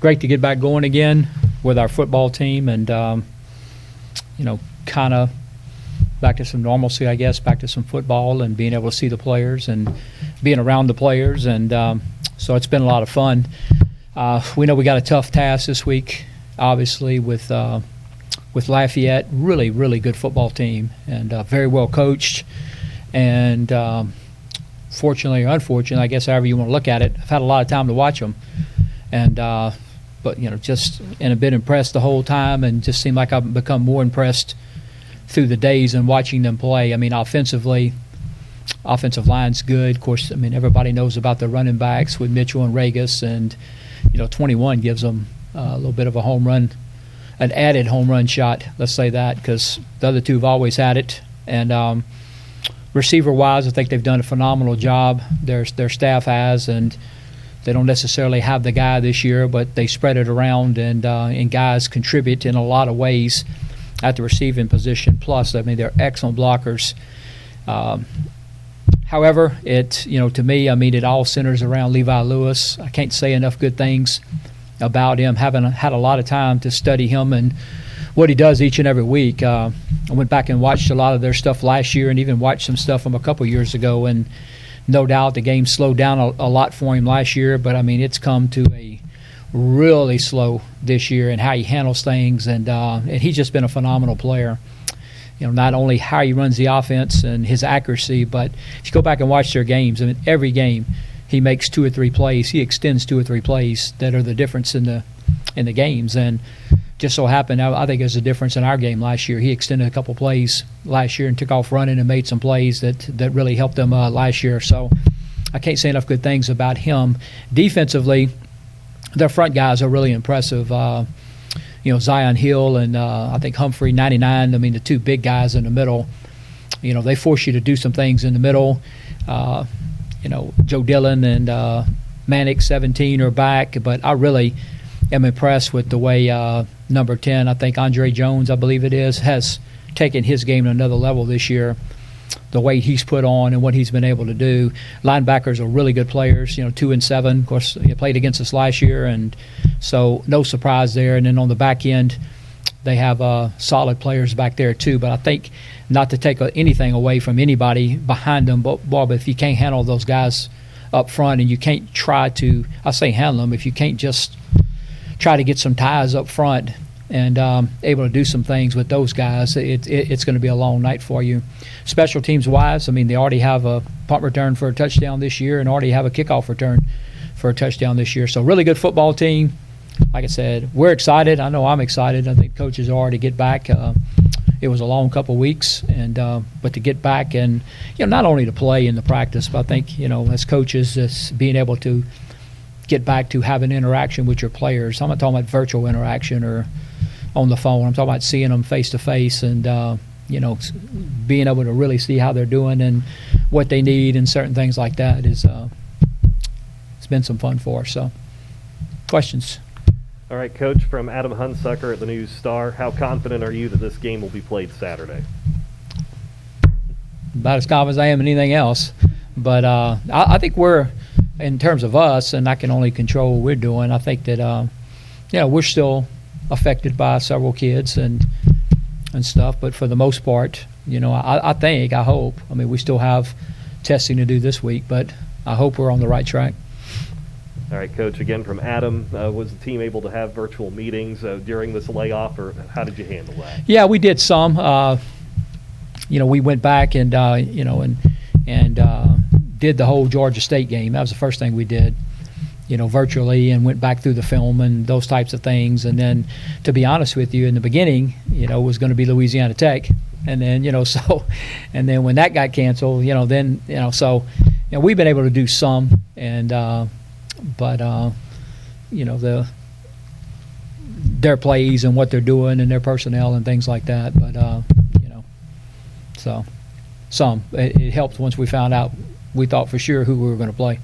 great to get back going again with our football team and, kind of back to some normalcy, I guess, back to some football and being able to see the players and being around the players. And so it's been a lot of fun. We know we got a tough task this week, obviously, with Lafayette. Really, really good football team and very well coached. And fortunately or unfortunately, I guess however you want to look at it, I've had a lot of time to watch them. And but just and have been impressed the whole time, and just seemed like I've become more impressed through the days and watching them play. I mean, offensive line's good. Of course, I mean, everybody knows about the running backs with Mitchell and Regis, and 21 gives them a little bit of a home run, an added home run shot. Let's say that, because the other two have always had it. And receiver-wise, I think they've done a phenomenal job. Their staff has, and they don't necessarily have the guy this year, but they spread it around, and guys contribute in a lot of ways at the receiving position. Plus, I mean, they're excellent blockers. However, to me, I mean, it all centers around Levi Lewis. I can't say enough good things about him. Having had a lot of time to study him and what he does each and every week. I went back and watched a lot of their stuff last year, and even watched some stuff from a couple years ago. And no doubt the game slowed down a lot for him last year, but I mean, it's come to a really slow this year and how he handles things, and he's just been a phenomenal player. Not only how he runs the offense and his accuracy, but if you go back and watch their games, I mean, every game he makes 2 or 3 plays. He extends 2 or 3 plays that are the difference in the games. And just so happened, I think there's a difference in our game last year. He extended a couple plays last year and took off running and made some plays that really helped them last year. So I can't say enough good things about him. Defensively, their front guys are really impressive. Zion Hill and I think Humphrey, 99. I mean, the 2 big guys in the middle, they force you to do some things in the middle. Joe Dillon and Manic, 17, are back. But I really am impressed with the way number 10, I think Andre Jones, I believe it is, has taken his game to another level this year. The weight he's put on and what he's been able to do. Linebackers are really good players, 2 and 7. Of course, he played against us last year, and so no surprise there. And then on the back end, they have solid players back there too. But I think, not to take anything away from anybody behind them, but if you can't handle those guys up front, and you can't try to, I say handle them, if you can't just try to get some ties up front and able to do some things with those guys, it's going to be a long night for you. Special teams wise, I mean, they already have a punt return for a touchdown this year and already have a kickoff return for a touchdown this year. So really good football team. Like I said, we're excited. I know I'm excited. I think coaches are to get back. It was a long couple weeks, and but to get back and not only to play in the practice, but I think as coaches, just being able to get back to having interaction with your players. I'm not talking about virtual interaction or on the phone. I'm talking about seeing them face to face and being able to really see how they're doing and what they need and certain things like that is it's been some fun for us. So, questions? All right, Coach, from Adam Hunsucker at the News Star, how confident are you that this game will be played Saturday? About as confident as I am in anything else. But I think we're, in terms of us, and I can only control what we're doing, I think that we're still affected by several kids and stuff. But for the most part, I hope. I mean, we still have testing to do this week, but I hope we're on the right track. All right, Coach, again from Adam, was the team able to have virtual meetings during this layoff, or how did you handle that? Yeah, we did some. We went back and did the whole Georgia State game. That was the first thing we did, virtually, and went back through the film and those types of things. And then, to be honest with you, in the beginning, it was going to be Louisiana Tech, and then and then when that got canceled, we've been able to do some, and but their plays and what they're doing and their personnel and things like that. But so some it helped once we found out. We thought for sure who we were going to play.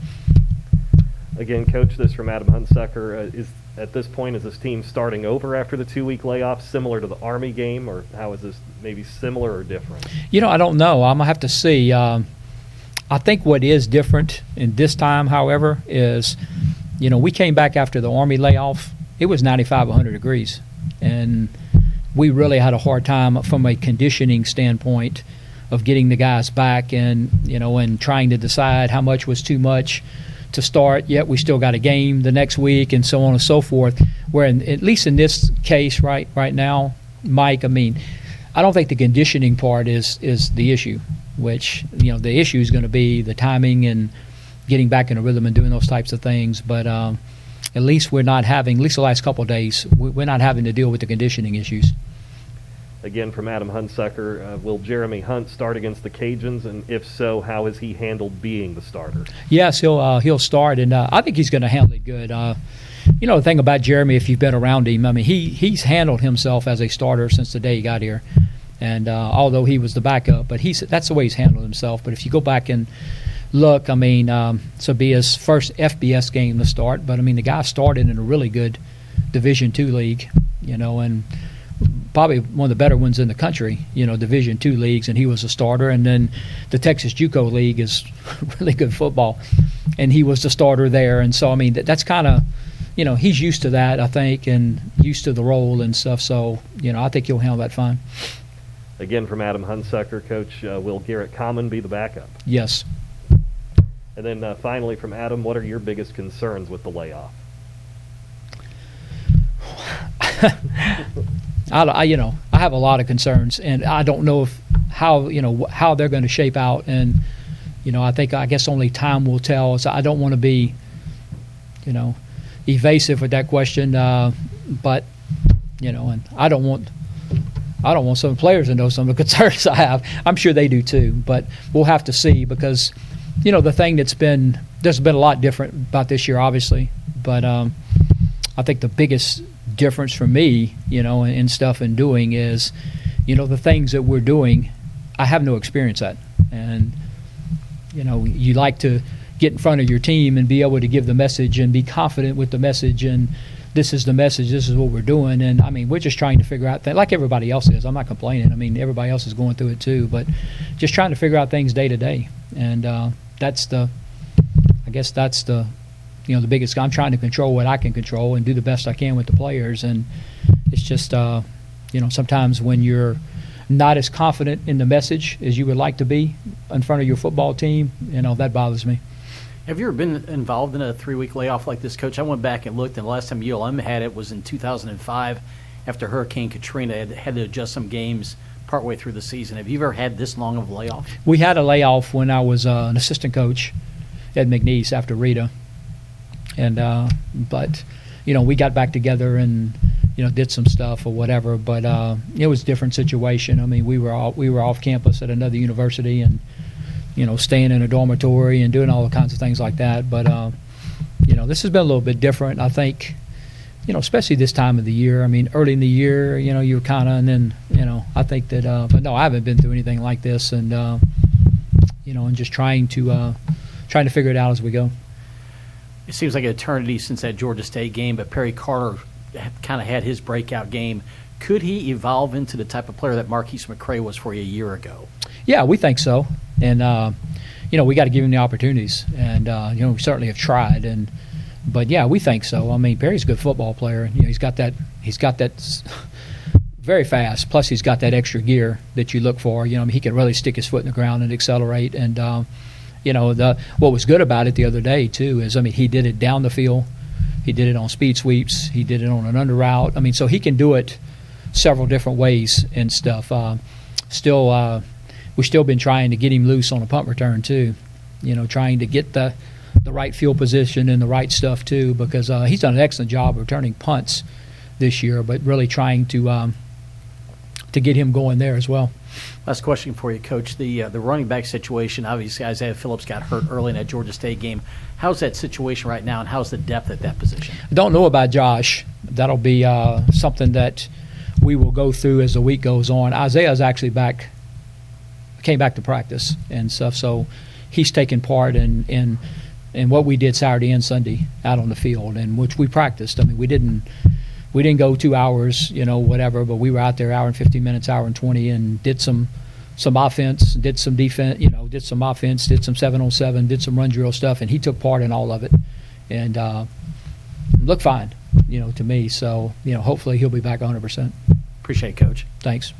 Again, Coach, this from Adam Hunsucker. At this point, is this team starting over after the 2-week layoff, similar to the Army game, or how is this maybe similar or different? I don't know. I'm going to have to see. I think what is different in this time, however, is, we came back after the Army layoff, it was 95, 100 degrees. And we really had a hard time from a conditioning standpoint of getting the guys back and, and trying to decide how much was too much to start, yet we still got a game the next week and so on and so forth. Where at least in this case right now, Mike, I mean, I don't think the conditioning part is the issue, which, the issue is going to be the timing and getting back in a rhythm and doing those types of things. But at least we're not having, at least the last couple of days, we're not having to deal with the conditioning issues. Again, from Adam Hunsaker, will Jeremy Hunt start against the Cajuns? And if so, how has he handled being the starter? Yes, he'll start, and I think he's going to handle it good. The thing about Jeremy, if you've been around him, I mean, he's handled himself as a starter since the day he got here. And although he was the backup, but that's the way he's handled himself. But if you go back and look, I mean, so be his first FBS game to start. But, I mean, the guy started in a really good Division II league, and probably one of the better ones in the country, Division II leagues, and he was a starter. And then the Texas JUCO League is really good football, and he was the starter there. And so, I mean, that's kind of, he's used to that, I think, and used to the role and stuff. So, I think he'll handle that fine. Again, from Adam Hunsaker, Coach, will Garrett Common be the backup? Yes. And then finally from Adam, what are your biggest concerns with the layoff? I have a lot of concerns, and I don't know how they're going to shape out. And I guess only time will tell. So I don't want to be evasive with that question, but and I don't want some players to know some of the concerns I have. I'm sure they do too, but we'll have to see, because the thing there's been a lot different about this year, obviously, but I think the biggest difference for me, in stuff and doing is, the things that we're doing, I have no experience at. And, you like to get in front of your team and be able to give the message and be confident with the message, and this is the message, this is what we're doing. And, I mean, we're just trying to figure out things like everybody else is. I'm not complaining. I mean, everybody else is going through it too, but just trying to figure out things day to day. And that's the the biggest. I'm trying to control what I can control and do the best I can with the players. And it's just, sometimes when you're not as confident in the message as you would like to be in front of your football team, that bothers me. Have you ever been involved in a 3-week layoff like this, Coach? I went back and looked, and the last time ULM had it was in 2005 after Hurricane Katrina. Had to adjust some games partway through the season. Have you ever had this long of a layoff? We had a layoff when I was an assistant coach at McNeese after Rita. And but we got back together and did some stuff or whatever. But it was a different situation. I mean, we were off campus at another university and staying in a dormitory and doing all kinds of things like that. But this has been a little bit different, I think. Especially this time of the year. I mean, early in the year, you're kind of, and then I think that. But no, I haven't been through anything like this, and and just trying to figure it out as we go. It seems like an eternity since that Georgia State game, but Perry Carter kind of had his breakout game. Could he evolve into the type of player that Marquise McCray was for you a year ago? Yeah, we think so. And, we got to give him the opportunities. And, we certainly have tried. But, yeah, we think so. I mean, Perry's a good football player. He's got that very fast. Plus, he's got that extra gear that you look for. He can really stick his foot in the ground and accelerate. And, what was good about it the other day, too, is, he did it down the field. He did it on speed sweeps. He did it on an under route. So he can do it several different ways and stuff. We've still been trying to get him loose on a punt return, too. Trying to get the right field position and the right stuff, too, because he's done an excellent job of returning punts this year, but really trying to get him going there as well. Last question for you, Coach. The running back situation, obviously Isaiah Phillips got hurt early in that Georgia State game. How's that situation right now, and how's the depth at that position? I don't know about Josh. That'll be something that we will go through as the week goes on. Isaiah's actually came back to practice and stuff, so he's taken part in what we did Saturday and Sunday out on the field, and which we practiced. we didn't go 2 hours, whatever, but we were out there hour and 15 minutes, hour and 20, and did some offense, did some defense, did some offense, did some 7-on-7, did some run drill stuff, and he took part in all of it, and looked fine. to me. So, hopefully he'll be back 100%. Appreciate it, Coach. Thanks.